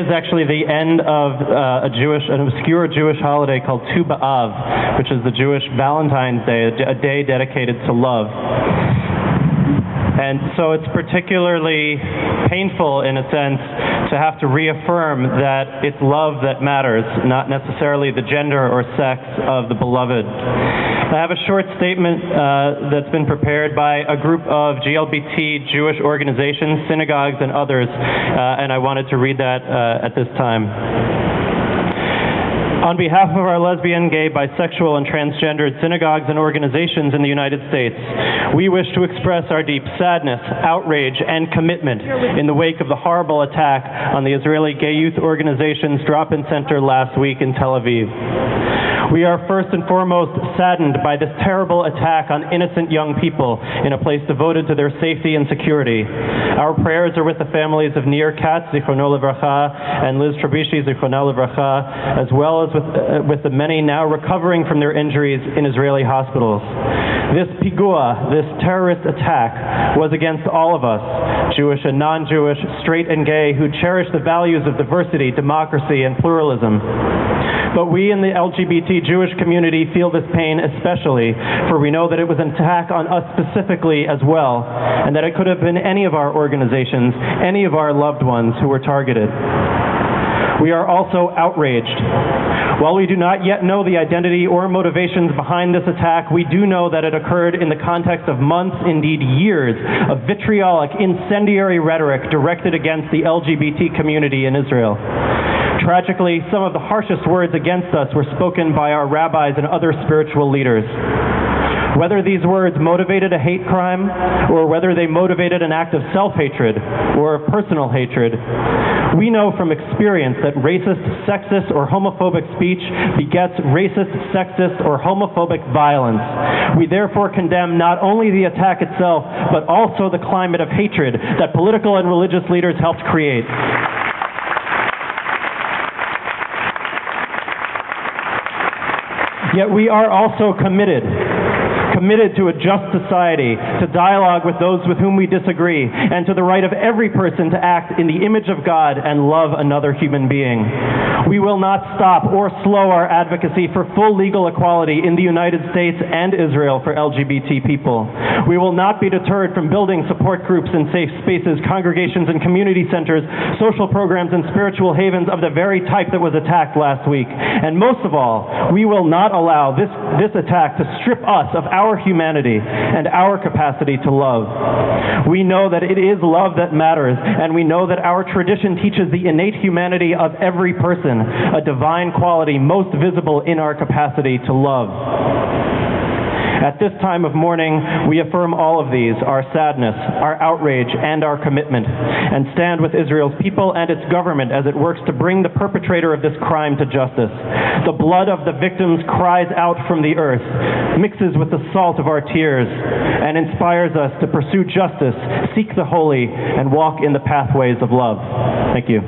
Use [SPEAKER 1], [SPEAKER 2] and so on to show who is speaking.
[SPEAKER 1] is actually the end of an obscure Jewish holiday called Tu B'Av, which is the Jewish Valentine's Day, a day dedicated to love. And so it's particularly painful, in a sense, to have to reaffirm that it's love that matters, not necessarily the gender or sex of the beloved. I have a short statement that's been prepared by a group of LGBT Jewish organizations, synagogues, and others, and I wanted to read that at this time. On behalf of our lesbian, gay, bisexual, and transgendered synagogues and organizations in the United States, we wish to express our deep sadness, outrage, and commitment in the wake of the horrible attack on the Israeli Gay Youth Organization's drop-in center last week in Tel Aviv. We are first and foremost saddened by this terrible attack on innocent young people in a place devoted to their safety and security. Our prayers are with the families of Nir Katz, Zichrono Livracha, and Liz Trabishi, Zichrono Livracha, as well as with the many now recovering from their injuries in Israeli hospitals. This pigua, this terrorist attack, was against all of us, Jewish and non-Jewish, straight and gay, who cherish the values of diversity, democracy, and pluralism. But we in the LGBT Jewish community feel this pain especially, for we know that it was an attack on us specifically as well, and that it could have been any of our organizations, any of our loved ones who were targeted. We are also outraged. While we do not yet know the identity or motivations behind this attack, we do know that it occurred in the context of months, indeed years, of vitriolic, incendiary rhetoric directed against the LGBT community in Israel. Tragically, some of the harshest words against us were spoken by our rabbis and other spiritual leaders. Whether these words motivated a hate crime, or whether they motivated an act of self-hatred or of personal hatred, we know from experience that racist, sexist, or homophobic speech begets racist, sexist, or homophobic violence. We therefore condemn not only the attack itself, but also the climate of hatred that political and religious leaders helped create. Yet we are also committed to a just society, to dialogue with those with whom we disagree, and to the right of every person to act in the image of God and love another human being. We will not stop or slow our advocacy for full legal equality in the United States and Israel for LGBT people. We will not be deterred from building support groups and safe spaces, congregations and community centers, social programs and spiritual havens of the very type that was attacked last week. And most of all, we will not allow this attack to strip us of our humanity and our capacity to love. We know that it is love that matters, and we know that our tradition teaches the innate humanity of every person, a divine quality most visible in our capacity to love. At this time of mourning, we affirm all of these, our sadness, our outrage, and our commitment, and stand with Israel's people and its government as it works to bring the perpetrator of this crime to justice. The blood of the victims cries out from the earth, mixes with the salt of our tears, and inspires us to pursue justice, seek the holy, and walk in the pathways of love. Thank you.